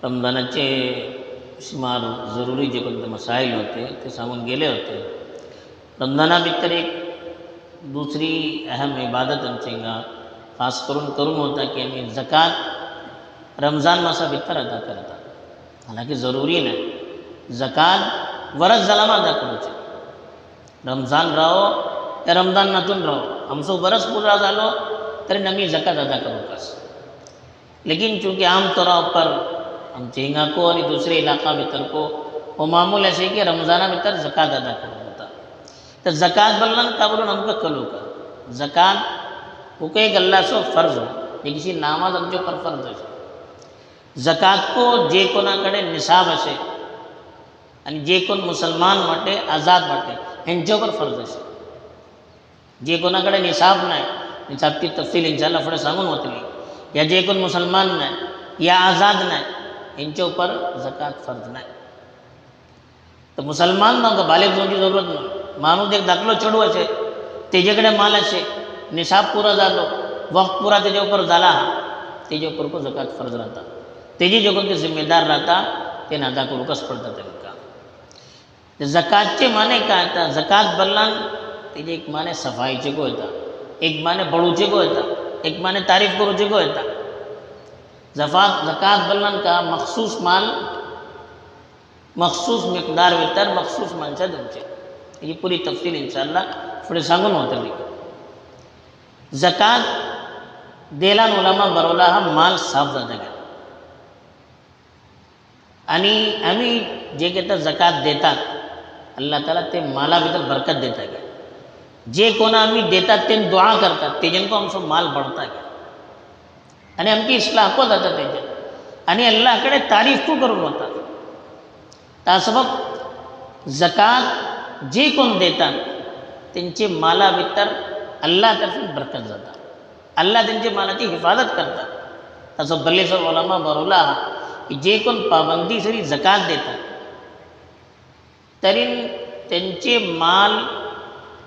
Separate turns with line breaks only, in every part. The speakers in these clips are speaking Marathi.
रमजानाचे सुमार जरुरी जे कोणते मसाईल होते ते सांगून गेले होते. रमजाना भितर एक दुसरी अहम इबादत आमची खास करून होता की आम्ही जकात रमजान मासा भितर अदा करता. हालांकि जरुरी नाही, जकात वरस जाला अदा करूचे. रमजान राहो या रमजान नातून राहो, आमचो वरस पुरा जालो तरी आम्ही जकात अदा करू कस. लेकिन चूँकि आम तौर पर आमचे हिंगा को और दूसरे इलाका भितर को वो मामूल ऐसे कि रमज़ाना भितर ज़कात अदा करो होता. तो ज़कात बल्लन का बोलो हमका कलो का ज़कात वो एक अल्लाह सो फ़र्ज हो, ये किसी नामाज आमचे पर फ़र्ज है. ज़कात को जे कोणाकडे निसाब असे आणि जे कोण मुसलमान वाटे आज़ाद वाटे ह्यांच्या पर फ़र्ज असे. जे कोणाकडे निसाब नाही, निसाबची तफसील इंशाअल्लाह पुढे सांगून होतली, या जे कोण मुसलमान नाही या आज़ाद नाही इनके ऊपर ज़कात फ़र्ज नहीं. तो मुसलमान ना बालिग होने की ज़रूरत नहीं. मानूस एक दाखलो चढू असे, तेजेकडे माल असे, निसाब पूरा जालो, वक्त पूरा तेजे ऊपर झाला, तेजे ऊपर को ज़कात फ़र्ज रहता. तेजी जो कोणते जिम्मेदार रहता ते अदा करूकच पडतं त्यांना. ज़कातचे माने काय आता ज़कात बल्लान तेजे एक माने सफाईचे को येता, एक माने बडूचे को येता, एक माने तारीफ करूचे को येता. ज़कात बल्लन का मखसूस माल मखसूस मिकदार भितर मखसूस माणसा द्यायचे. ही पूरी तफसील इंशाअल्लाह पुढे सांगून होतली. ज़कात देला उलामा बरोला हा माल साफ जाता गेला आणि आम्ही जे घेता ज़कात देतात अल्लाह ताला ते माला भितर बरकत देता गया. जे कोणा आम्ही देतात ते दुआ करतात तेजन को आमचो माल बढ़ता गया आणि आमची इस्लाह को जातात त्याच्यात आणि अल्लाहकडे तारीफ को करून होतात. त्या सबब ज़कात जे कोण देतात त्यांचे माला भितर अल्लाह तर्फे बरकत जातात. अल्लाह त्यांच्या मालाची हिफाजत करतात. तसं बल्ले सब उलमा बरोला की जे कोण पाबंदी सरी ज़कात देतात तरी त्यांचे माल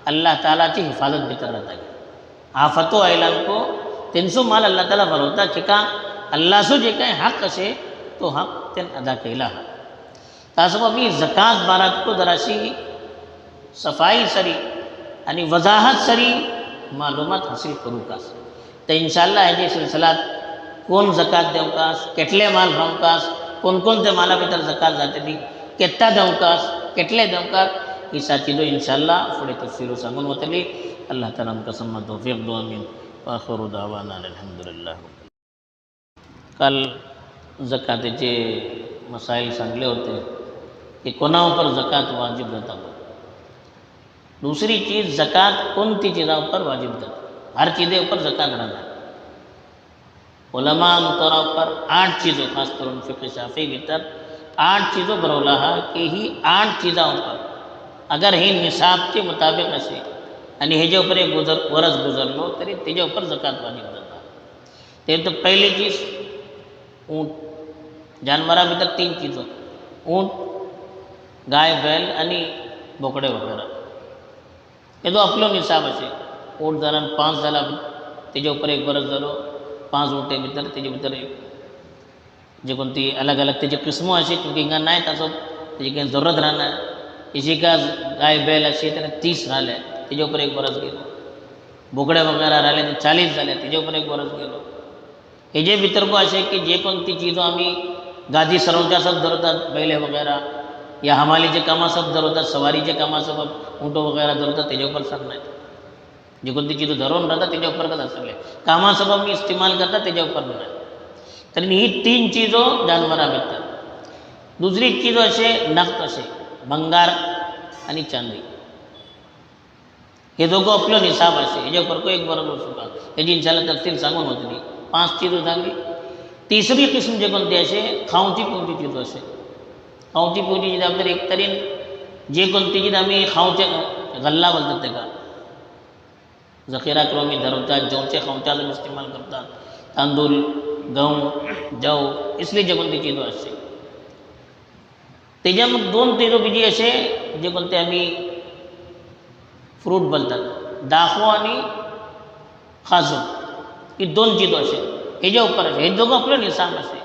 अल्लाह तालाची हिफाजत भितर राहतात. आफतो ऐलान को तेंसो माल अल्लाह ताला भरवता की का अल्लाह सो जे काय हक असे तो हक त्यान अदा केला हा. तासब आम्ही ज़कात बारात को जराशी सफाई सरी आणि वजाहत सरी मालूमात हासिल करू कास. तर इंशाअल्लाह ह्याचे सिलसिलात कोण ज़कात देवकास, केटले माल भावकास, कोणकोणत्या माला भितर ज़कात जातली, केत्ता देवकास, केटले देवकास, ही साचीलो इंशाअल्लाह पुढे तफसील सांगून होतली. अल्लाह ताला आमका सम्मा तौफीक दो आमीन. आखिर दावाना अल्हम्दुलिल्लाह. काल ज़कातेचे मसाइल सांगले होते कि कोणा ऊपर ज़कात वाजिब जाता. दूसरी चीज़ ज़कात कोणती चीज़ा ऊपर वाजिब जाता. हर चीज़े ऊपर ज़कात रहना. उलमा तौर पर 8 चीज़ों खास करून फ़िक़्ह शाफ़ी भीतर 8 चीज़ों बरोला कि ही 8 चीज़ा ऊपर अगर ही निसाब के मुताबिक असे आणि हेजे ऊपर एक वरस गुजरलो तरी तेजे ऊपर ज़कात वाजिब जाता. ते तो पहली चीज़ ऊँट. जानवरा भीतर 3 चीज़ों ऊँट, गाय, बैल आणि बोकडे वगैरह. ये तो आपलो निसाब असे. ऊँट जालन 5 जाला तेजे ऊपर एक वरस जालो 5 ऊँटे भितर तेजे भितर एक जे कोणती अलग अलग तेजे किस्मो असे क्योंकि हिंगा नाही तसं तेजी काही जरूरत राहणार. इसी का गाय बैल असे त्याला 30 राहिले तेजे ऊपर एक वरस गेलो. बोकडे वगैरह राहिले ते 40 झाले तेजे ऊपर एक वरस गेलो. हेजे भितर को असे की जे कोणती चीज़ो आम्ही गादी सरवच्या सब धरतात बैले वगैरह या हमालीचे कामा सब धरवतात, सवारीचे कामा सब ऊँटो वगैरह धरवतात तेजे ऊपर सर नाही. जे कोणती चीज़ो धरून राहतात तेजे ऊपर कदा सगळे कामा सब आम्ही इस्तेमाल करतात तेजे ऊपर नाही. तर ही 3 चीज़ों जानवरा भितर. दुसरी चीज़ो असे नक्त असे भंगार आणि चांदी. हे दोघं आपलं निसाब असे हेजे ऊपर को एक बरोबर सुका हेजी इंशाअल्लाह तफसील सांगून होतली. 5 चीज़ों सांगली. तीसरी किस्म जे कोणती असे खाऊची पिवची चीज़ो असे. खाऊची पिवची चीज़ आपल्याला एक तरीन जे कोणती चीज़ आम्ही खाऊचे गल्ला बोलतात ते का ज़खीरा करून आम्ही धरवतात, जवचे खाऊच्या इस्तेमाल करतात, तांदूळ, गहू, जव इसलिए जे कोणती चीज़ो असे. त्याच्यामध्ये 2 चीज़ो बीजी असे जे कोणते आम्ही फ्रूट बोलतात दाखो आणि खाजू. ही 2 चीज़ो असे हेजे ऊपर असे हे दोघं आपलं निसाब असे.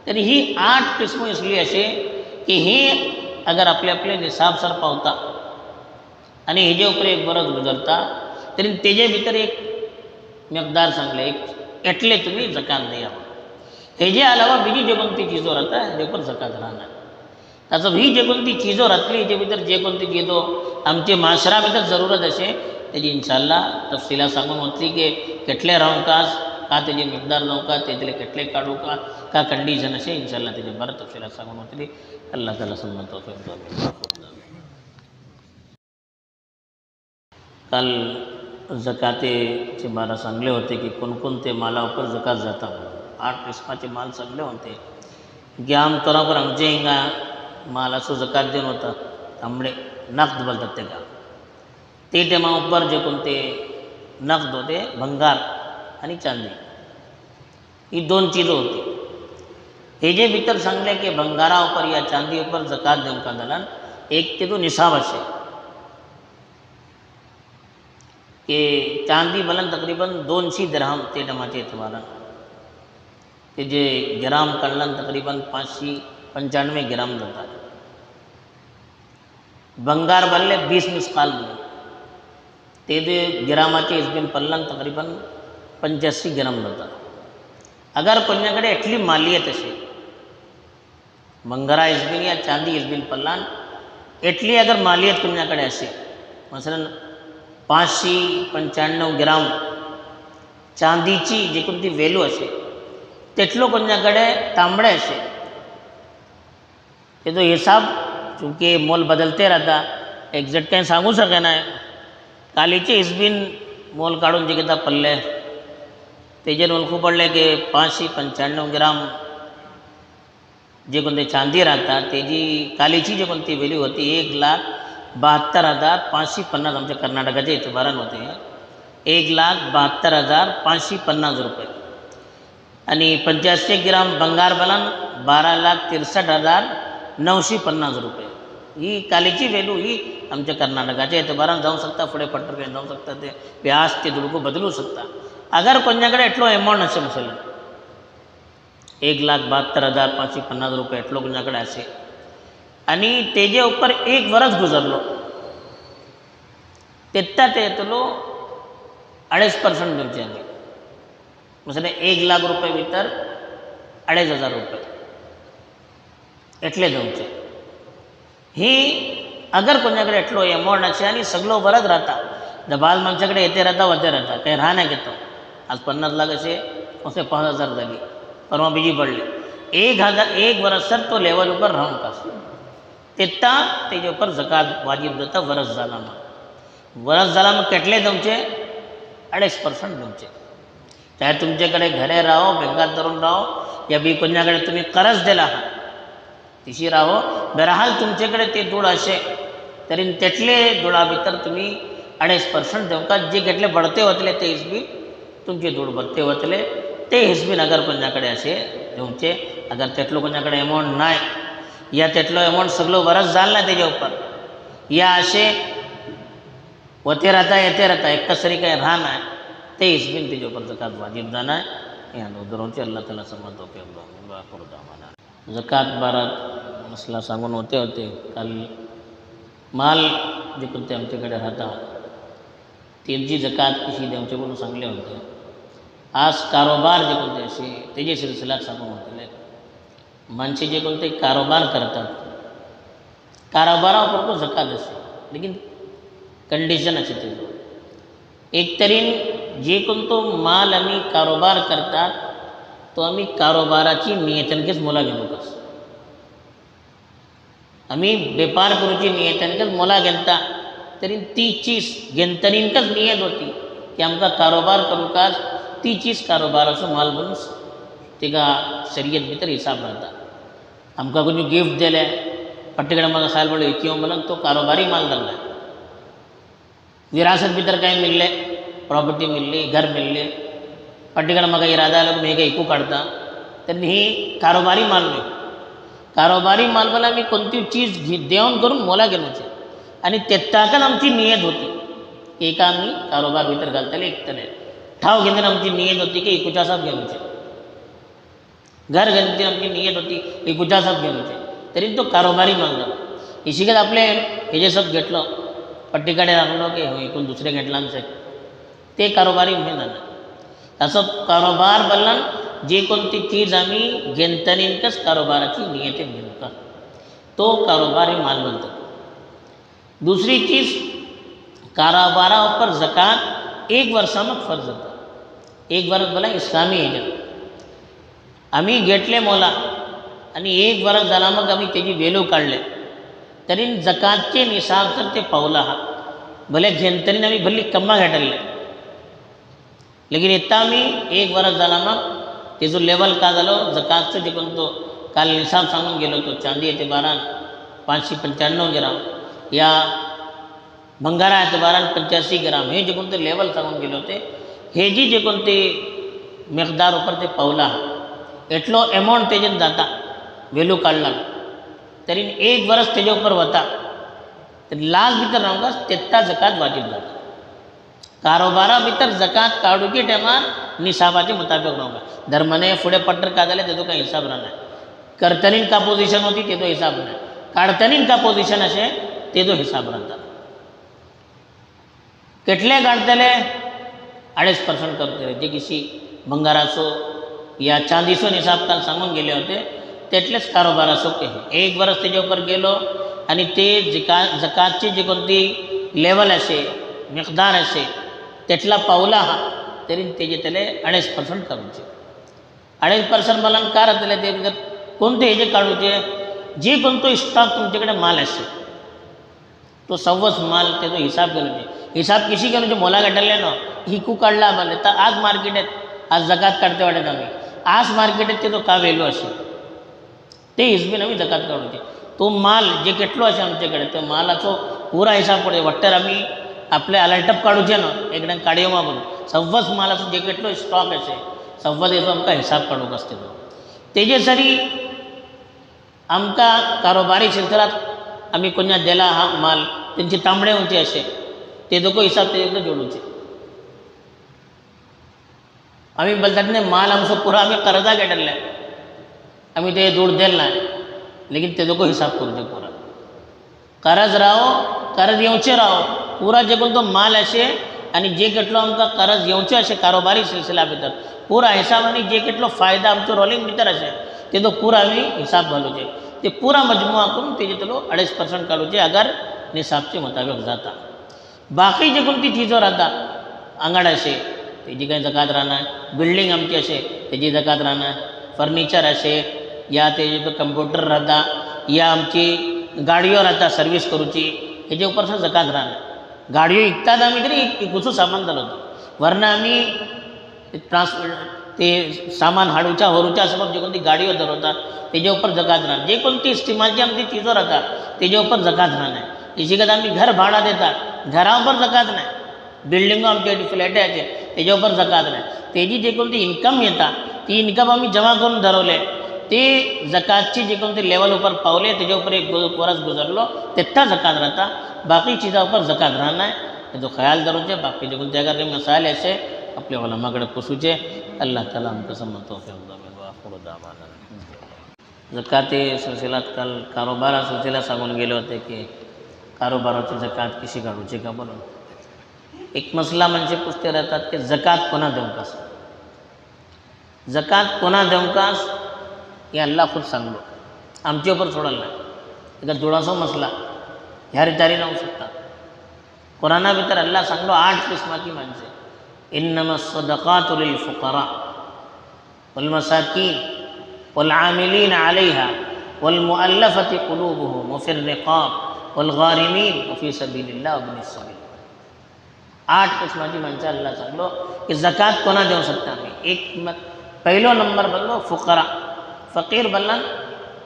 तरी ही 8 किस्म इसलिए असे की हे अगर आपले आपले निसाबसर पावता आणि हेजे उपर एक बरस गुजरता तरी तेजे भितर एक मकदार सांगले एक एटले तुम्ही जकात द्या. हेजे अलावा बीजी जे कोणती चीजो राहता हेजे उपर जकात राहणार. ताचो ही जे कोणती चीजो राहतली हेजे भितर जे कोणती चीजो आमचे माशरा भितर जरूरत असे तेजी इंशाल्लाह तफसिला सांगून वतली की केटले रावंकास का तेजे मिकदार जावं तेतले केटले काडू का कंडिशन असे इंशाल्लाह तेजे बरं तफसिला सांगून वतली. अल्लाह ताला सन्मत तौफीक दे. काल जकातेचे बारा सांगले होते की कोणकोणते मालावर जकात जाता. 8 किस्माचे माल सांगले होते की आमतौरा पर आमचे हिंगा माल असो जकात देऊन होता तांबडे नगद बोलतात तेका. ते टेमा उपर जे कोणते नगद होते भंगार आणि चांदी ही 2 चीज होती. हेजे भितर सांगले की भंगारा उपर या चांदी उपर जकात देवका जाल्यार एक ते तो निसाब असे की चांदी भलन तकरीबन 200 दिरहम ते टमाचे एतबारान तेजे ग्राम काढल्यान तकरीबन 595 ग्राम जातात. भंगार भरले 20 मिसकाल तेजे ग्रामाचे हिसबीन पडल्यान तकरीबन 85 ग्राम जातात. अगर कोणाकडे एटली मालियत असे भंगारा हिसबीन या चांदी हिसबीन पडल्यान एटली अगर मालियत कोणाकडे असे मसलन 595 ग्राम चांदीची जी कोणती व्हॅल्यू असे तेटलो कोणाकडे तांबडे असे ते तो हिसाब चूंकि मोल बदलते राहता एक्झॅक्ट काही सांगू शकेना. कालीचे हिसबीन मोल काढून जे घेता पडले तेजेर वळखू पडले की 595 ग्राम जे कोणते चांदी राहता तेजी कालीची जी कोणती व्हॅल्यू होती 1,72,550 आमच्या कर्नाटकाच्या एतबारान होते. 1,72,550 रुपये आणि 85 ग्राम भंगार बलान 12,63,950 रुपये. ही कालीची व्हॅल्यू ही आमच्या कर्नाटकाच्या एतबारान जाऊ शकता. पुढे पट्टर काही जाऊ शकता ते व्याज ते दुडकू बदलू शकता. अगर कोणाकडे एटलो अमाऊंट असे मसलन 1,72,550 रुपये एटलो कोणाकडे असे आणि तेजे उपर एक वर्ष गुजरलो तेत्ता ते येतलो 2.5% दिवचे आम्ही मसलन 1,00,000 रुपये भितर 2,500 रुपये एटले दिवचे. ही अगर कोणाकडे एटलो अमाऊंट असे आणि सगळं बरंच राहता दबाल माणसाकडे येते राहता वते राहता काही राहण्या घेतो आज 50 लाख असे असे 5,000 झाली परवा बीजी पडली 1 वर्ष सर तो लेवल उपर राहून कास तेत्ता तेजे उपर जकात वाजीब जाता. वर्ष झाला मग केटले तुमचे 2.5% तुमचे चाहे तुमच्याकडे घरे राहो बँकात धरून राहो या बी कोणाकडे तुम्ही कर्ज दिला आहात तिशी राहो बहरहाल तुमच्याकडे ते दूड असे तरी तेटले दुडा भितर तुम्ही 2.5% देवका. जे केटले बढते वतले ते हिसबी तुमचे दूड बढते वतले ते हिसबीन अगर कोणाकडे असे देवचे. अगर तेटलो कोणाकडे अमाऊंट नाही या तेटलो अमाऊंट सगळं वर्ष झालं ना त्याच्या उपर या असे वते राहता येते राहता एकसरी काही राहण आहे ते हिसबीन त्याच्या उपर जकात वाजीब जाणं आहे. या उदरोंचे अल्लाह ताला समजतो म्हणा. जकात बारात मसला सांगून होते काल माल जे कोणते आमच्याकडे राहता त्यांची जकात कशी द्यायची म्हणून सांगले होते. आज कारोबार जे कोणते असे तेजे सिलसिलात सांगून होते माणसे जे कोणते कारोबार करतात कारोबारावर जकात असे लेकिन कंडिशन असे ते एक तरीन जे कोणतो माल आम्ही कारोबार करतात तो आम्ही कारोबाराची नियतनकेच मोला घेऊ कस आम्ही वेपार करूची नियतनकेच मोला घेता तरी ती चीज घेतनीनकच नियत होती की आमका कारोबार करू का ती चीज कारोबाराचो माल बनून तिका शर्यत भितर हिसाब राहता. आमकां कोणी गिफ्ट दिले पट्टीकडे म्हाका खायला पडलो किंवा म्हणून तो कारोबारी माल धरला. विरासत भितर काय मिळले प्रॉपर्टी मिळली घर मिळले पट्टीकडे म्हाका इरादा आलो मी एकू काढता तर ही कारोबारी माल नाही. कारोबारी माल मला मी कोणती चीज देऊन करून मोला घेवचे आणि तेत्ताकच आमची नियत होती की एका आम्ही कारोबार भितर घालतले एकतले ठाव घेतले आमची नियत होती की एकुच्या साप घेवचे घर घालची आमची नियत होती की गुजासात घेऊनचे तरी तो कारोबारी मागला इशिकत आपले हे जे सब घेतलं पट्टीकडे लागलो की हो एकूण दुसरे घेतलांचे ते कारोबारी म्हणून झालं असं कारोबार बदलन जी कोणती चीज आम्ही घेतनीनकच कारोबाराची नियती घेऊन तो कारोबारी माल बनतो दूसरी चीज कारोबारा ऊपर जक़ात 1 वर्षामध्ये फर्ज होता 1 वर्ष बोला इस्लामी ह्याच्यात आम्ही घेतले मोला आणि 1 वर्ष झाला मग आम्ही त्याची व्हॅल्यू काढले तरी जकातचे निसाब तर ते पावला हा भले घेतनीन आम्ही भल्ली कम्मा घेतले लेकिन इत्ता आम्ही 1 वर्ष झाला मग ते जो लेवल का झालं जकातचं जे कोणतो काल निसाब सांगून गेलो तो चांदी एतबारान 595 ग्राम या भंगारा एतबारान 85 ग्राम हे जे कोणते लेवल सांगून गेले होते हे जी जे कोणते मिकदार ऊपर ते पावला एटलो अमाऊंट तेजेन जाता व्हॅल्यू काढला तरी 1 वर्ष तेजे ऊपर होता तर लास्ट भितर रावंका तेत्ता जकात वाजीब जाता कारोबारा भितर जकात काढूची टायमार निसाबाचे मुताबिक रावंका धर्मने फुडें पट्टर का जाल्यार तेजो कांय हिसाब रावना करतनीन का पोझिशन होती तेजो हिसाब ना काढतनीन का पोझिशन अशें तेजो हिसाब रावता केटले काढतले 2.5% करतले जे किसी भंगाराचो या चांदीचो निसाब काल सांगून गेले होते तेटलेच कारोबाराचो के 1 वर्ष तेजे ऊपर गेलो आणि ते जकातची जी कोणती लेवल असे मिकदार असे तेटला पावला हा तरी तेजे तेले 2.5% काढूचे 2.5% मला का राहतले ते कोणते हेजे काढूचे जे कोणतो स्टॉक तुमच्याकडे माल असे तो सव्वस माल त्याचा हिसाब घेऊन हिसाब किसी घेऊन मोला गाठले ना हिकू काढला आम्हाला तर आज मार्केटात आज जकात काढते वाटत आम्ही आज मार्केटात ते तो का व्हॅल्यू असे ते हिसबीन आम्ही जकात काढूचे तो माल जे केटलो असे आमच्याकडे तो मालाचो पुरा हिसाब पडे वाटतर आम्ही आपले अलर्टअप काढूचे ना एकदम काडयो मागून सव्वस मालाचो जे केटलो स्टॉक असे सव्वस येतो आमकां हिसाब काढूक असते तो तेजे सरी आमकां कारोबारी क्षेत्रात आम्ही कोणा दिला हा माल त्यांची तांबडे होते असे ते दोघं हिसाब ते जोडूचे आम्ही बोलतात नाही माल आमचो पुरा आम्ही कर्जा घेतले आम्ही ते दूर दिल नाही लेकिन ते दोघं हिसाब करूचे पुरा कर्ज राहो कर्ज येवचे राहो पुरा जे कोणतो माल असे आणि जे केटलो आमकां कर्ज येवचे असे कारोबारी सिलसिला भितर पुरा हिसाब आणि जे केटलो फायदा आमचो रोलिंग भितर असे ते तो पुरा आम्ही हिसाब घालूचे ते पुरा मजमुआ करून तेजे तेलो 2.5% काढूचे अगर निसाबचे मुताबिक जाता बाकी जे कोणती चीजो राहता आंगड असे तेजी काही जकात राहणार बिल्डिंग आमची असे तेजी जकात राहणार फर्निचर असे या तेजे तो कम्प्युटर राहता या आमची गाडयो राहता सर्विस करूची हेजे ऊपर जकात राहणार गाडयो इकतात आम्ही तरी इकूचो सामान जालो वरना आम्ही ते सामान हाडूच्या व्हरूच्या सबब जे कोणती गाडयो धरवतात तेजे ऊपर जकात राहणार जे कोणती इस्तेमालची आमची चीजो राहता तेजे ऊपर जकात राहणार इशिकत आम्ही घर भाडा देतात घरा ऊपर जकात नाही बिल्डिंगो आमचे फ्लॅट आहे तेजे ऊपर जकात नाही तेजी जे कोणती इन्कम येता ती इन्कम आम्ही जमा करून धरवले ते जकातची जे कोणते लेवल ऊपर पावले तेजे ऊपर 1 वर्ष गुजरलो तेत्ता जकात राहता बाकी चीजा ऊपर जकात राहणार तेजो ख्याल धरूचे बाकी जे कोणते अगर मसाले असे आपल्या उलमाकडे पुसूचे अल्लाह ताला आमकां समजतो जकाते सिलसिलात काल कारोबारा सिलसिला सांगून गेले होते की कारोबाराची जकात कशी काढूची का म्हणून एक मसला म्हणजे पुछते राहतात की जकात कोणा देवकास जकात कोणा देवकास हे अल्लाह खुद सांगलो आमचे ऊपर सोडल नाही एक थोडासा मसला ह्या रितारी राहू शकतात कुराना भितर अल्लाह सांगलो 8 किस्माची माणसे इन्नमा सदकातु लिल फुकरा वल मसाकीन वल आमिलीन अलैहा वल मुअल्लफति कुलूबुहुम व फिर रिकाब वल गारिमीन व फी सबीलिल्लाह व इब्निस सबील 8 किस्माची माणसं अल्लाह सांगलो की जकात कोणा देऊ शकता आम्ही एक पहिलो नंबर बोललो फुकरा फकीर बोलला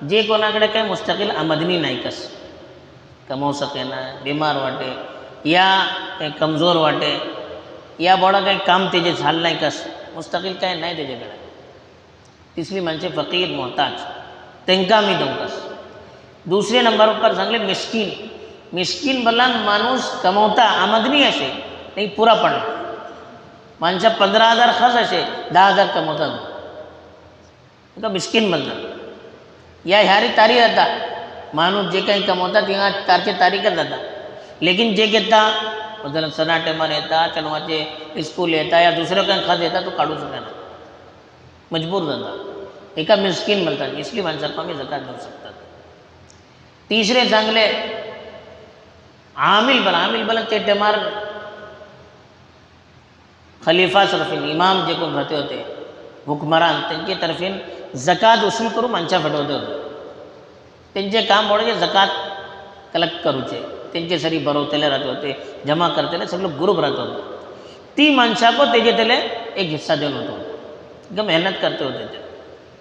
जे कोणाकडे काही मुस्तकिल आमदनी नाही कस कमावू सकेना बीमार वाटे या काही कमजोर वाटे या बोडा काही काम तेजे झालं नाही कस मुस्तकिल काय नाही त्याच्याकडे तिसरी म्हणजे फकीर मोहताज तेंका मी देवकस दुसरे नंबर पर सांगले मिस्कीन मिस्कीन बोलला माणूस कमवता आमदनी असे नाही पुरा पण माणसा 15,000 खर्च असे 10,000 कमवतात ताका मिस्कीन म्हणतात. या ह्यारी तारी जाता माणूस जे काही कमवता तिंगा तारचे तारीखच जाता. लेकिन जे घेता मतलब सणा टायमार येता चेडवाचे स्कूल येता या दुसरं काही खर्च येता तो काढू शकना, मजबूर जाता. एका मिस्कीन म्हणतात. इसली माणसाक आम्ही जकात देऊ शकतात. तिसरे चांगले आमिल बला ते टायमार खलीफा तरफीन इमाम जे कोण राहते होते हुकमरान त्यांचे तरफीन जकात वसूल करून माणसा फटवते होते. त्यांचे काम पडायचे जकात कलेक्ट करूचे. त्यांचे सरी बरवतेले राहते होते, जमा करतेले सगळं ग्रुप राहत होतं. ती माणसाको त्याचे त्याला एक हिस्सा देऊन होतो. एकदम मेहनत करते होते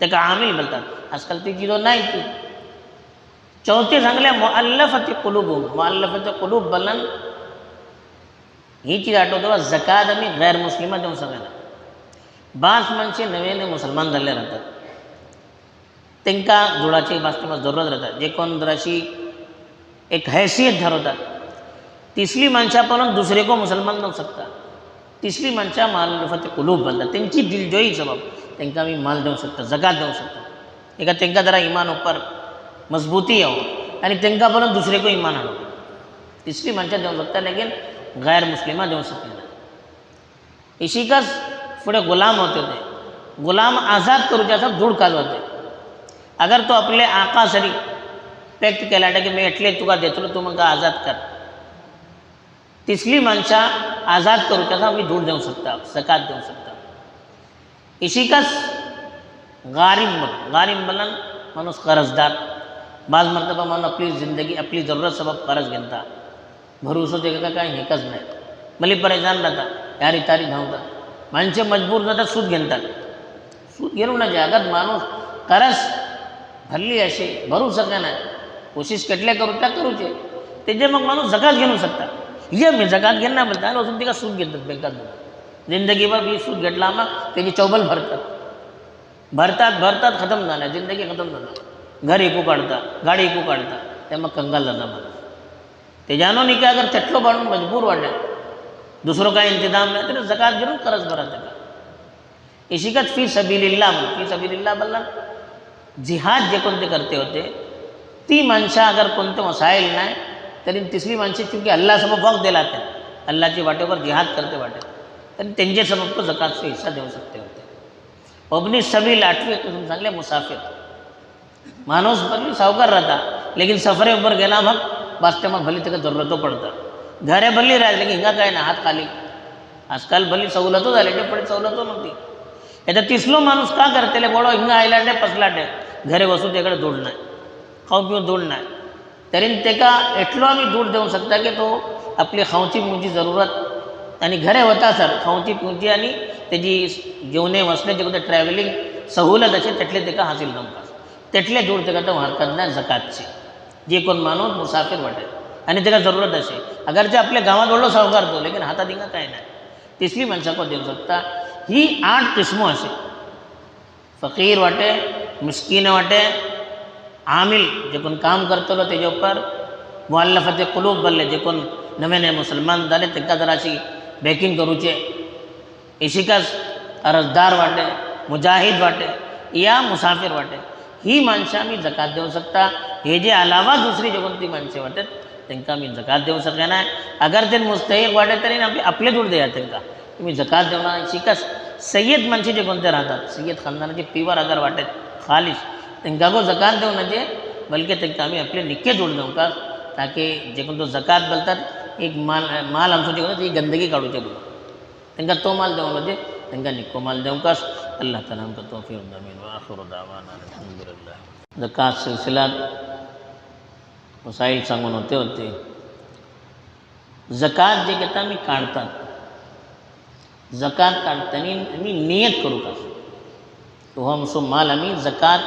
ते का आमिल बोलतात. आजकाल ती चीजों नाही ती. चौथे सांगले मुअल्लफत कुलूब बलन ही चीज आठवतो. जकात आम्ही गैर मुस्लिमा देऊ सगळ्यांना. बास माणसे नव्याने मुसलमान झाले राहतात, त्यांना जुळाची बास्तीमा जरूरत राहतात. जे कोण जराशी एक हैसियत धरवतात. तिसरी माणसापासून दुसरे को मुसलमान देऊ शकतात. तिसरी माणसा मुअल्लफत कुलूब बोलतात. त्यांची दिलजोई सबब त्यांना आम्ही माल देऊ शकतो, जकात देऊ शकतो. एका त्यांना जरा इमान उपर मजबूती यावं आणि त्यांच्यापासून दुसरे को इमान आणो. तिसरी माणसा देऊ शकता, लेकिन गैर मुस्लिमा देऊ शकत नाही. इशिकच पुढे गुलाम होते ते. गुलाम आझाद करूचे असं धूड कालवते. अगर तो आपले आका सरी पॅक्ट केला की मी एटले तुका देतो तू मग आझाद कर. तिसरी माणसा आझाद करूचे असं आम्ही धूड देऊ शकता, जकात देऊ शकता. इशिकच गारिम बलन माणूस कर्जदार. बाज मर्तबा माणूस आपली जिंदगी आपली जरूरत सबब कर्ज घेता. भरोसो ते का काही हेकच नाही. भले परेशान राहता, यारी तारी धावतात. माणसे मजबूर जातात, सूद घेतात. सूद घेऊ नये. अगर माणूस कर्ज भरली असे भरू सके नाही, कोशिश केटले करू त्या करूचे त्याचे मग माणूस जकात घेऊ शकता. ये मी जकात घेणार म्हणतात अजून ते का सूद घेतात बँकात. जिंदगीभर बी सूद घेतला मग त्याची चौबल भरतात खतम झाल्या. जिंदगी खतम झाला. घर एकू काढता, गाडी एकू काढता, ते मग कंगाल जाता माणूस. त्याच्यानं नाही की अगर चटलो बाळून मजबूर वाढल्या दुसरं काय इंतजाम नाही तर जकात घेऊन करज भरा. त्याला इशिकत फी सबीलिल्लाह बोलला. जिहाद जे कोणते करते होते ती माणसं अगर कोणते वसाईल नाही तरी तिसरी माणसे चूंकि अल्लाह सबब वक्त दिला ते अल्लाहची वाटेवर जिहाद करते वाटे तरी त्यांचे सबब तो जकातचा हिस्सा देऊ शकते होते. अबनी सबील 8वे कसम सांगले मुसाफिर. माणूस भली सावकार राहता लेकिन सफरे ऊपर गेला मग बास्ते मग भली त्याला जरूरतो पडता. घरे भली राहत लेकिन हिंगा काय ना हात खाली. आजकाल भली सवलतो झाले ते पण सवलतो नव्हती. याचा तिसलो माणूस का करतेले बडो हिंगा आयलांडे पसलाटे घरे बसू त्याकडे दूड नाही, खाऊ पिऊन दूड नाही. तरी तेका एटलो आम्ही दूड देऊ शकता की तो आपली खाऊची पिऊची जरूरत आणि घरे होता सर खाऊची पिऊची आणि त्याची जेवणे वसण्याचे कोणते ट्रॅव्हलिंग सहूलत असे तेटले तेका हासिल जमतात. तेटले दूड तेका तो हरकत नाही जकातची. जे कोण माणूस मुसाफिर वाटे आणि त्याला जरूरत असे अगर ते आपल्या गावात ओढलो सावकारतो लेकिन हातात हिंगा काय नाही तिसरी माणसाको देऊ शकता. ही 8 किस्मो असे फकीर वाटे, मिस्कीन वाटे, आमिल जे कोण काम करतलो त्याच्या उपर, मुअल्लफत कुलूब बोलले जे कोण नवे नवे मुसलमान झाले त्यांना जराशी बॅकिंग करूचे. इशिकस अर्जदार वाटे, मुजाहिद वाटे या मुसाफिर वाटे ही माणसं आम्ही जकात देऊ शकता. हे जे अलावा दुसरी जे कोणती माणसे वाटत त्यांना आम्ही जकात देऊ शकता नाही. अगर ते मुस्तहिक वाटे तरी आपले दूर द्या त्यांना तुम्ही जकात देणार. शिकस सय्यद माणसे जे कोणते राहतात सय्यद खानदानाचे पिवर अगर वाटत खालीस त्यांना को जकात देऊ नये बल्कि त्यांना आम्ही आपले निक्के जोड देऊ का ताकि जे कोणतो जकात बोलतात एक माल आमचं जे होतं ती गंदगी काढूचे बोलू त्यांना तो माल देऊ म्हणजे त्यांना निक्को माल देऊ का. अल्लाह ताला हमको तौफीक दे. व आखिर दावाना अल्हम्दुलिल्लाह. जकात सिलसिलात मसाईल सांगून होते जकात जे घेता आम्ही काढतात जकात काढताना आम्ही नियत करू का तो आमचो माल आम्ही जकात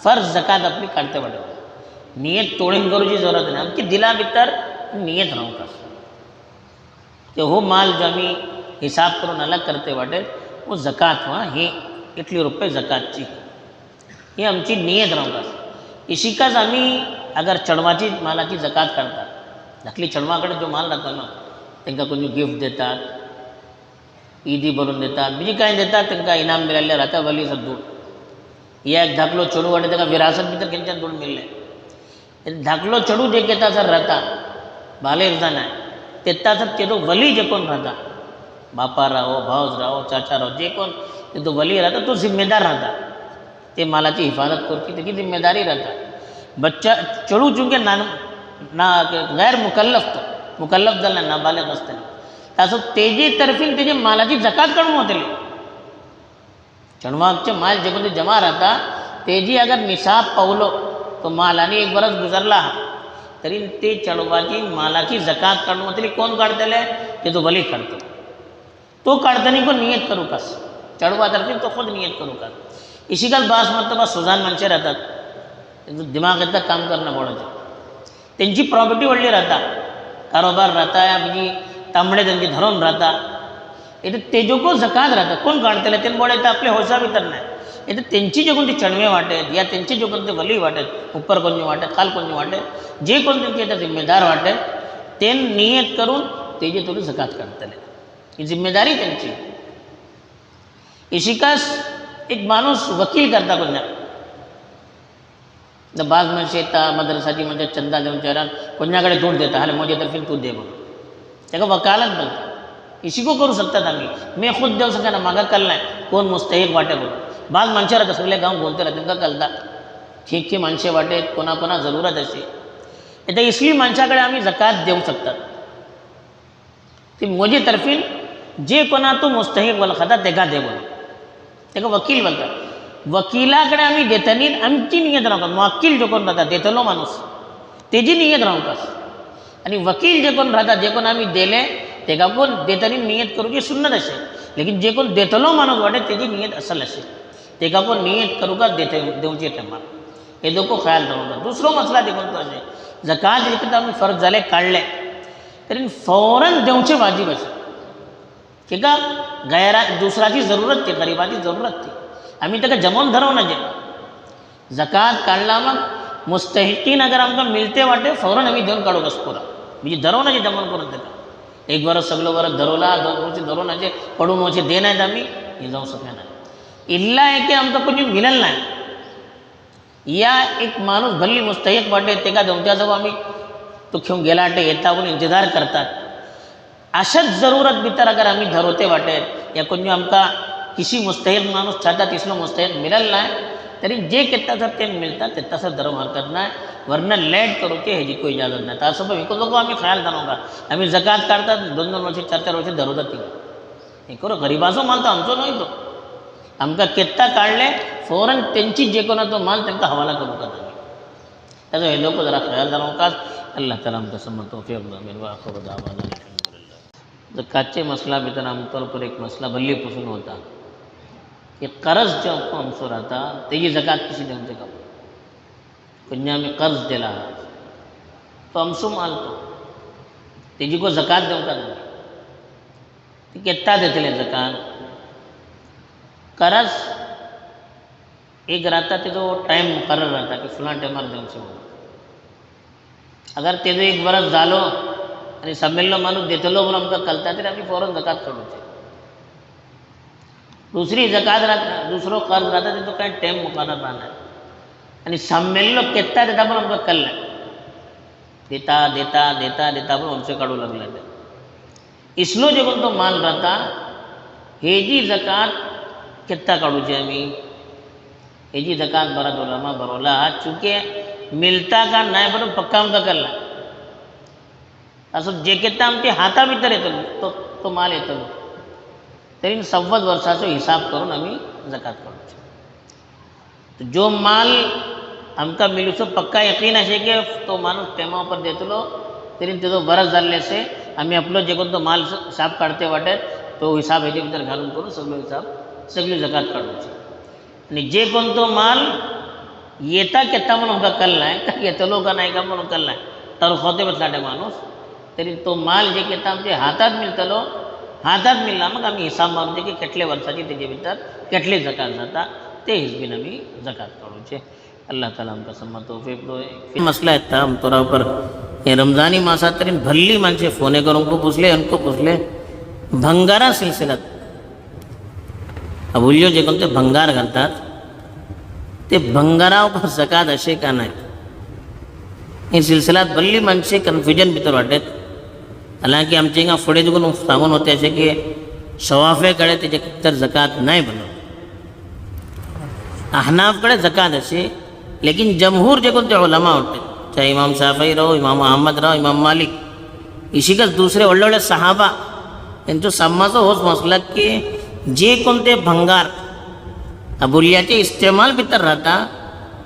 फर्ज जकात आपली काढते वाटत नियत तोडून करूची जरूरत नाही. आमची दिला भितर नियत राहू का ते हो माल जो आम्ही हिसाब करून अलग करते वाटेत वो जकात व्हा हे इतली रुपये जकातची ही आमची नियत राहू का. इशिकाच आम्ही अगर चढवाची मालाची जकात काढतात धाकली चढवाकडे जो माल राहतो ना त्यांना कोणी गिफ्ट देतात, ईदी भरून देतात, बीजी काय देतात त्यांना इनाम मिळाले राहतात वली सद्दूड या एक धाकलो चढू वाटे तेका विरासत भितर केंच्यान थोडं मिळले धाकलो चढू जे घेता सर राहता बालेर जाना तेता सर ते तो वली जे कोण राहता बापा राहो भावज राहो चाचा राहो जे कोण ते तो वली राहता तो जिम्मेदार राहता ते मालाची हिफाजत करची त्याची जिम्मेदारी राहता बच्चा चढू चुंके ना गैर मुकल्लफ तो मुकल्लफ झाला नाबालिग असताना तसं तेजे तर्फीन तेजे मालाची जकात काढून होतली चणवाकचे माल जे कोणते जमा राहता तेजी अगर निसाब पावलो तो मालाने एक बरस गुजरला तरी ते चढवाची मालाची जकात काढून होतली कोण काढतले ते तो वली काढतो तो काढताना को नियत करू कस चढवा तर्फीन तो खुद नियत करू का इसी का बास मरतबा सुजान मनसे राहतात दिमाग येतात काम करणं पडायचं त्यांची प्रॉपर्टी वाढली राहता कारोबार राहता या म्हणजे तांबडे त्यांचे धरून राहता इथं तेजोको जकात राहतात कोण काढतले ते बोळे तर आपले होसा भितर नाही इथं त्यांची जे कोणते चणवे वाटेत या त्यांचे जे कोणते वली वाटेत उपर कोणी वाटेत खाल कोणी वाटेत जे कोण त्यांचे इथं जिम्मेदार वाटेत ते नियत करून ते जे थोडी जकात काढतले ही जिम्मेदारी त्यांची इशिकास एक माणूस वकील करता कोणा बाज मनसे येता मद्रसाची म्हणजे चंदा देऊन चेहरा कोणाकडे दूध देता हाले माझ्या तर्फे तू दे म्हणून त्याला वकालत बोलता इशिको करू शकतात आम्ही मी खुद देऊ सका ना मागा कल नाही कोण मुस्तहिक वाटे बोल बाज माणसे राहतात सगळे गाव बोलते राहतात त्यांना कळता ठीक माणसे वाटेत कोणा जरूरत असे आता इसली माणसाकडे आम्ही जकात देऊ शकतात ती मोजे तर्फीन जे कोणा तो मुस्तहिक बोल खाता तेका दे बोल तेका वकील बोलतात वकिलाकडे आम्ही देतानी आमची नियत राहतात वकील जो कोण राहतात देतलो माणूस तेजी नियत राहतात आणि वकील जे कोण राहतात जे कोण आम्ही दिले तेका कोण देतानी नियत करूची सुन्नत असे लेकिन जे कोण देतलो माणूस वाटे तेजी नियत असल असे तेका कोण नियत करू का देऊची टायमार हे लोक ख्याल राहतात दुसरो मसला ते कोणतो असे जकात एकदा आम्ही फर्ज झाले काढले तरी फौरन देऊचे वाजीब असे ठीक आहे गैरा दुसराची जरूरत ते गरीबाची जरूरत ते आम्ही त्याला जमवून धरवणं जे जकात काढला मग मुस्तहिकीन अगर आमका मिळते वाटे फौरन आम्ही देऊन काढू कस पुरा म्हणजे धरवणं जे जमवून करून त्याला एक वर्ष सगळं वर्ष धरवला 2 वर्ष धरून असे पडून वचे दे नाहीत आम्ही हे जाऊ शकणार नाही इल्ला आहे की आमका कोणी मिळेल नाही या एक माणूस भल्ली मुस्तहिक वाटे ते का देऊच्याजवळ आम्ही तो घेऊन गेला वाटे येता कोणी इंतजार करतात अशाच जरूरत भितर अगर आम्ही धरवते वाटेत या कोणी आमका किसी मुस्तहिक माणूस चाहता तिसलो मुस्तहिक मिळेल नाही तरी जे कितना सर ते मिळतात ते तसं धर्म हरकत नाही वरनं लेट करूचे ह्याची काही इजाजत नाही तसं पण विकत लोक आम्ही ख्याल जाणू का आम्ही जकात काढतात 2-2 वर्ष 4-4 वर्ष धरवतात ती हे करू गरीबाचो माल तर आमचो नाही तो आमका कित्ता काढले फौरन त्यांची जे कोणा तो माल त्यांना हवाला करू का आम्ही त्याचं हे लोक जरा ख्याल जाणू का अल्लाह ताला आमका समजतो जकातचे मसला भितर आमतौर पर एक मसला भल्ली पुसून होता कि कर्ज जो आमचो राहता तेजी जकात कशी देऊचे का कोणी आम्ही कर्ज दिला तो आमचो माल तो तेजी को जकात देऊ का तुम्ही ती केत्ता देतले जकात कर्ज एक राहता तेजो टाइम मुकर्रर राहता की फुलां टायमार देवचे म्हणून अगर तेजो एक बरस झालो आणि सम्मेलनो माणूस देतलो म्हणून आमकां कळता तरी आम्ही फौरन जकात काढूचे दुसरी जकात राहता दुसरो कर्ज राहता तेजो काय टाइम मुकर्रर राहणार आणि सम्मेलनो केत्ता देता पण आमकां कळलं देता देता देता देता पण आमचे काढू लागले ते इसलो जे कोण तो माल राहता हेजी जकात केत्ता काढूची आम्ही हेजी जकात बरा उलमा बरोला चुके मिळता का नाही बरोबर पक्का आमकां कळला असं जे केत्ता आमच्या हाता भितर येतलो तो माल येतलो तरी 90 वर्षाचो हिसाब करून आम्ही जकात काढूचो जो माल आमकां मिलूचो पक्का यकीन असे की तो माणूस टेमा पर देतलो तरी तेजो बरस जाल्ले असे आम्ही आपलो जे कोण तो माल हिसाब काढते वाटेत तो हिसाब हेजे भितर घालून करून सगळी जकात काढूची आणि जे कोण तो माल येता केत्ता म्हणून आमकां कळला नाही का येतलो का नाही का म्हणून कळला नाही तर होते बसला माणूस तरी तो माल जे केत्ता आमच्या हातात मिळतलो हातात मिळला मग आम्ही हिसाब मारूचे की केटले वर्षाची तेजे भितर केटले जकात जाता ते हिसबीन आम्ही जकात काढूचे अल्लाह ताला आमकां समज तौफीक दो मसला येता आमतौरा पर हे रमजानी मासात तरी भल्ली माणसे फोने करून पुसले अनको पुसले भंगारा सिलसिलात अबुल्यो जे कोणते भंगार घालतात ते भंगारा पर जकात असे का नाही हे सिलसिलात बल्ली माणसे कन्फ्युजन भितर वाटत. हालांकी आमचे हिंगा फुडें देखून सांगून होते असे की शवाफेकडे तेजे तर जकात नाही बनव, अहनाफकडे जकात असे. लेकिन जमहूर जे कोणते उलमा होते, चाहे इमाम शाफई राहो, इमाम अहमद राहो, इमाम मालिक, इशिकच दुसरे व्हडले व्हडले सहाबा त्यांचो सामाचो होच मसला की जे कोणते भंगार अबुल्याचे इस्तेमाल भितर राहता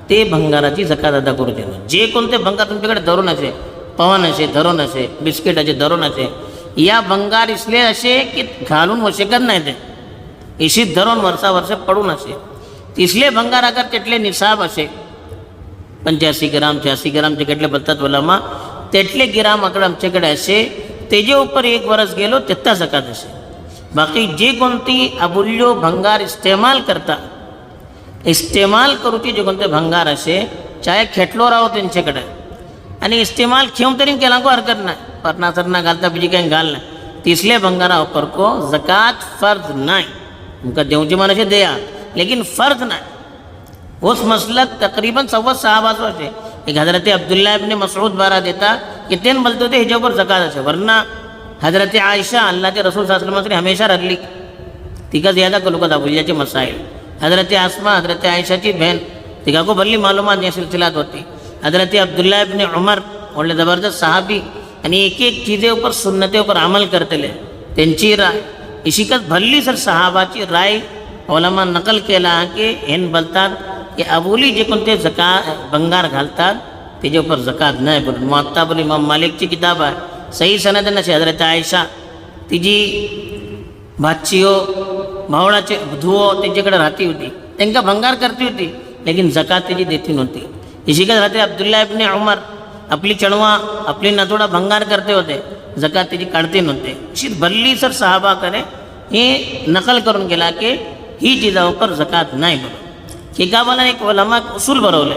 ते भंगाराची जकात अदा करूचे ना. जे कोणते भंगार तुमच्याकडे धरून असे, पवन असे धरून असे, बिस्किटाचे धरून असे, या भंगार इसले असे की घालून वशेकत नाही, ते इशीत धरून वर्षा वर्ष पडून असे. तिसले भंगार अगर तेटले निसाब असे 85 ग्राम 86 ग्रामचे केटले बोलतात वलामा, तेटले गिराम अगर आमच्याकडे असे तेजे ऊपर 1 वर्ष गेलो तेत्ता जकात असे. बाकी जे कोणती अबुल्यो भंगार इस्तेमाल करता, इस्तेमाल करूची जे कोणते भंगार असे, चाहे खेटलो राहो त्यांच्याकडे, आणि इस्तेमाल खेऊन तरी केला को हरकत नाही, परणा सरना घालता बीजी काही घाल नाही, तिसले भंगारा ऊपर को जकात फर्ज नाही. तुमका देऊची मानशे द्या, लेकिन फर्ज नाही. उस मसलक तकरीबन 6 साहबासो असे. एक हजरत अब्दुल्ला इब्न मसऊद बारा देता कि तेन बोलते होते हिजे ऊपर जकात असे, वरना हजरत आयशा अल्लाह के रसूल सल्लल्लाहु अलैहि वसल्लम हमेशा रखली तिका ज़्यादा कलुकत अबुल्याचे मसाइल. हजरत आसमा हजरत आयशाची बहन तिका को भल्ली मालूमात या सिलसिलात होती. हजरत अब्दुल्ला इब्न उमर वडले ज़बरदस्त सहाबी आणि एक एक चीजे ऊपर सुन्नते ऊपर अमल करतले, त्यांची राय इशिकत भल्ली सर सहाबाची राय ओलमा नकल केला की हेन बोलतात की अबुली जे कोणते जकात भंगार घालतात तेजे ऊपर जकात नाही. पण मुअत्ता बोली इमाम मालिकची किताब आहे, सही सनदन असे हजरत आयशा तिजी भाचीओ भावळाचे धुवो त्यांच्याकडे राहती होती, त्यांना भंगार करती होती, लेकिन जकात त्याची देती नव्हती. इशिकत राहते अब्दुल्ला इब्न उमर आपली चणवा आपली नथोडा भंगार करते होते, जकात त्याची काढते नव्हते. अशी भल्ली सर सहाबा करे हे नकल करून गेला की ही चीजा ऊपर जकात नाही बरो. एकाबाला एक वलामा उसूल बरवले,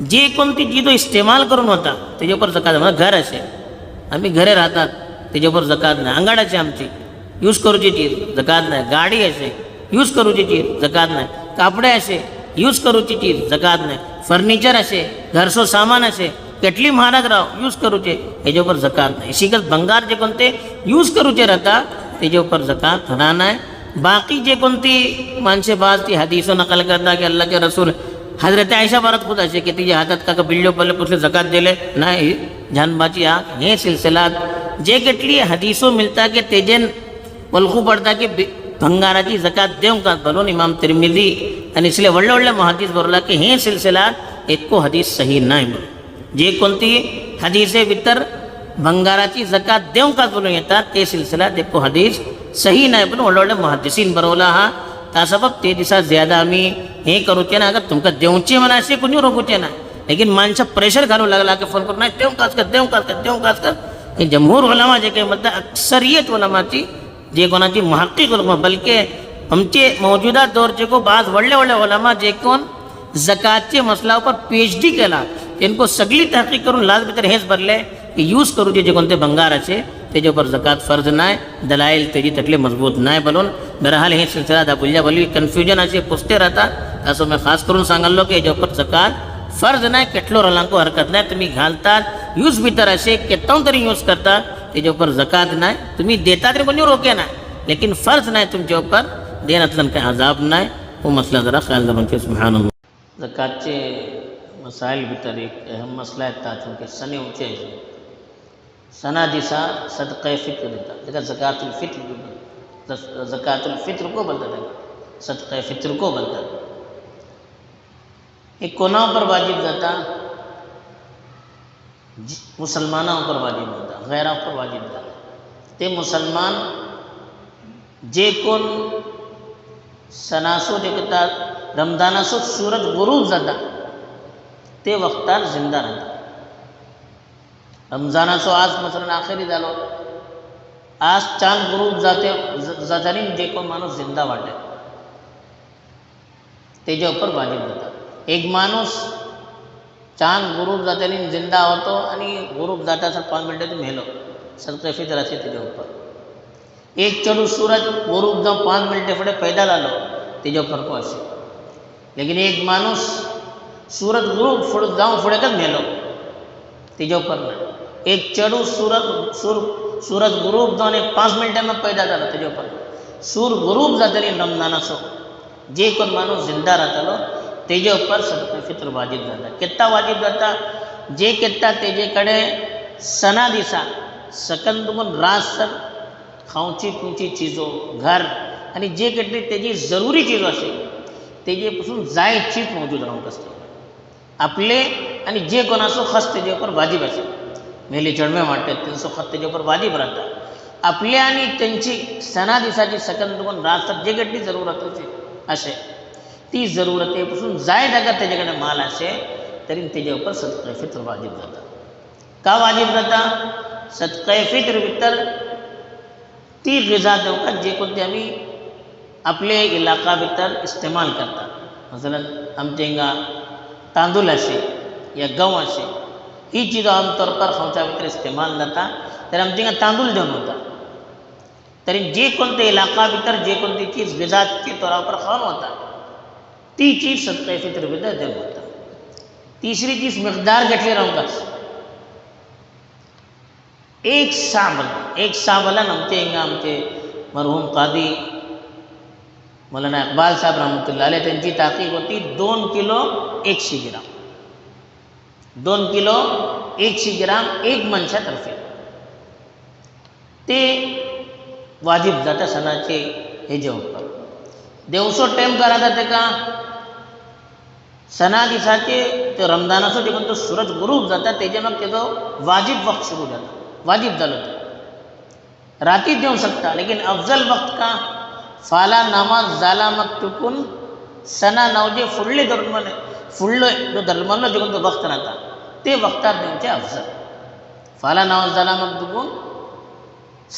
जे कोणती चीज इस्तेमाल करून होता त्याच्या ऊपर जकात. म्हणजे घर असे, आम्ही घरे राहतात त्याच्या ऊपर जकात नाही. अंगाडाचे आमची यूज करूची चीज जकात नाही. गाडी असे यूज करूची चीज जकात नाही. कापडे असे यूज करूची चीज जकात नाही. फर्निचर असे घरसो सामान असे केटली महाराज राव यूज करूचे हेजे ऊपर जकात नाही. शिकत भंगार जे कोणते यूज करूचे राहता त्याच्या ऊपर जकात होणार नाही. बाकी जे कोणती माणसे बाज ती हदीसो नकल करता की अल्लाह के रसूल हजरत आयशा भारत खुद असे की तिच्या हातात का बिल्लो पल्ले पुसले जकात दिले नाही जानबाची आ हे सिलसिलात जे केटली हदीसो मिळता की तेजेन वलखू पडता की भंगाराची जकात देऊ का बोलून इमाम तिरमिजी आणि इसले वडले वडले मुहद्दिस बोलला की हे सिलसिलात एको हदीस सही नाही. बोल जे कोणती हदीसे भितर भंगाराची जकात देऊ का बोलून येतात ते सिलसिलात एको हदीस सही नाही. पण वडले वडले मुहद्दिसीन बरवला हा त्या सबब ते दिसा ज्यादा आम्ही हे करूचे ना. अगर तुमका देऊचे म्हणा असे कोणी रोखूचे नाही, लेकिन माणसं प्रेशर घालू लागला की फोन करून नाही देऊ काच कर देऊ काच कर देऊ काच कर. हे जमहूर उलमा जे काही म्हणतात अक्सरियत उलमाची जे कोणाची महक्कीक उलमा बल्कि आमचे मौजूदा दौरचे को बाज वडले वडले उलमा जे कोण जकातचे मसला पर PhD केला त्यांको सगळी तहकीक करून लाज भितर हेच भरले की यूज करूचे जे कोणते भंगार असे त्याच्या ऊपर जकात फर्ज नाही. दलाईल त्याची तटले मजबूत नाही बोलून बहरहाल हे सिलसिला दाबुल्या बोली कन्फ्युजन असे पुसते राहतात. असं मी खास करून सांगालो की याच्या ऊपर जकात फर्ज नाही. केटलो रलांको हरकत नाही. तुम्ही घालतात यूज भितर असे केत्ताऊन तरी यूज करतात त्याच्या ऊपर जकात नाही. तुम्ही देता तरी कोणी रोके नाही, लेकिन फर्ज नाही तुमच्या ऊपर देण्यातलं काही अजाब नाही. वो मसला जरा ख्याल जमन सुभान. जकातचे मसाइल भितर एक अहम मसला येतात की सणे उंचे सणा दिसा सदक़े फित्र देतात त्याला जकातुल फित्र. जकातुल फित्र को बोलतात, सदक़े फित्र को बोलतात. हे कोणा पर वाजिब जाता? मुसलमाना पर वाजिब जाता, गैरा पर वाजिब जाता. ते मुसलमान जे कोण सणासो जे करतात रमजानासो सूरज गुरूब जाता ते वक्तार जिंदा राहतात. रमजानाचो आज मसलन आखिरी जालो, आज चांद गुरूब जातानी जे कोण माणूस जिंदा वाटे तेजा ऊपर वाजिब जाता. एक माणूस चांद गुरूब जातानी जिंदा होतो आणि गुरूब जाता 5 मिनटात मेलो सदक़े फित्र असे तेजा ऊपर. एक चढू सूरज गुरूब जाऊन 5 मिनटे पुढे पैदा झालो तेजा ऊपर को असे. लेकिन एक माणूस सूरज गुरूब जाऊन फुडें कच मेलो तेजे उपर ना. एक चेडूं सूरज गुरूब जावन एक 5 मिनटां पैदा जाला तेजे उपर सूर गुरूब जातली रमजानाचो जे कोण माणूस जिंदा रावतलो तेजे उपर सदका फित्र वाजीब जाता. केत्ता वाजीब जाता? जे केत्ता तेजे कडेन सणा दिसा सकन तुमून रातसर खावची पिवची चिजो घर आनी जे केटली तेजी जरुरी चिजो आसे तेजे पसून जाय चीज मौजूद रावंक आसता. आपले आनी जे कोणाचो खस तेजे उपर वाजीब आसा. मेले चेडवे वाडटात तेंचो खस तेजे उपर वाजीब रावता. आपले आनी तेंची सणा दिसाची सकन तुमून रातसर जे केटली जरुरताची अशे ती जरुरते पसून जाय जाग्यार तेजे कडेन माल अशे तरी तेजे उपर सदका फित्र वाजीब जाता. का वाजीब जाता? सदका फित्र भितर ती गिजा देवकां जे कोण ते आमी आपले इलाका भितर इस्तेमाल करता. मसलन आमचे हिंगा तांदूळ अशे या गंव अशे ही चिजो आमतौर पर खावच्या भितर इस्तेमाल जाता तर आमचे हिंगा तांदूळ जेवन वता. तरी जे कोण ते इलाका भितर जे कोण ती चीज गिजाची तौरा पर खावन वता ती चीज सदका फित्र भितर देवन वता. तिसरी चीज मिकदार घेतली रावंक एक सा बलन आमचे हिंगा आमचे मरहूम कादी मौलाना इकबाल साहब रहमतुल्लाह अलैह त्यांची ताकीक होती 2 किलो 100 ग्राम 2 किलो 100 ग्राम एक मनशा तर्फे ते वाजीब जाता सणाचे हेजे उपर. देवसो टायम करा जाता तेका सणा दिसाचे ते रमजानाचो देखून तो सूरज गुरूब जाता तेजे माग तेजो वाजीब वक्त सुरू जाता. वाजीब जालो तो रातीच देवंक शकता लेकिन अफजल वक्त का फाला नमाज जाला मग चुकून सणा नवजे फुडले फुडलो जो धर्मल्लो देखून तो वक्त राहता ते वक्तार देवचे अफजल. फाला नमाज जाला मग चुकून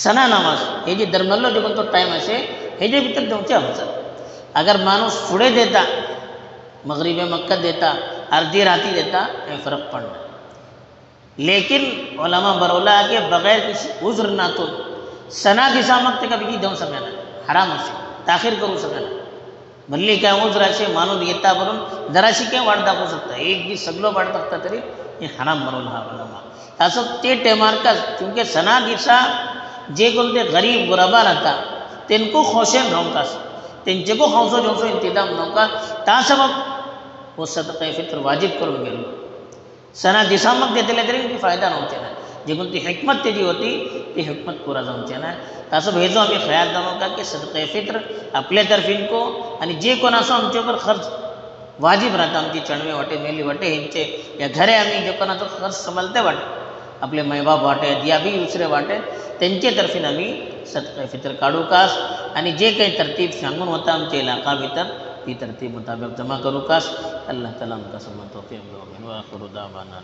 सणा नमाज हे जे धर्मल्लो देखून तो टायम असे हेजे भितर देवचे अफजल. अगर माणूस फुडें देता मगरिबे मक्का देता अर्धी राती देता हें फरक पडना. लेकिन उलमा बरवला की बगैर किसी उज्र नातून सणा दिसा मग तेका बेगी देवंक शकना हराम अशें ताखीर करूंक शकना. भल्ली काय उज्र अशें मानून येता बरोवन जराशी काय वाट दाखोवंक शकता एक दीस सगळो वाट दाखता तरी हें हराम बरोवन हा उलमा ताचो ते टायमारकाच क्योंकि सणा दिसा जे कोण ते गरीब गुरबा राहता तेंको खोशेन रावंक आसा तेंचेको खावचो जेवचो इंतजाम नवका ता सबब वो सदका फित्र वाजीब करून गेलो. सणा दिसा मग देतले तरी ती फायदा नवचे ना देखून ती हिकमत तेजी होती ती हिकमत पुरा जावचे ना. ताचो हेजो आमी खयाल दवरका की सदका फित्र आपल्या तर्फीन आनी जे कोण आसो आमचे उपर खर्च वाजीब राहता आमची चणवे वाटे मेली वाटे हेंचे या घरे आमी जे कोणाचो खर्च संभालते वाटे आपले मायबाप वाटे या बी दुसरे वाटे तेंचे तर्फीन आमी सदका फित्र काडूकास आनी जे काही तरतीब सांगून वता आमच्या इलाका भितर ती तरतीब मुताबिक जमा करूकास. अल्लाह ताला आमकां समज तौफीक दिवं. व आखिरु दावाना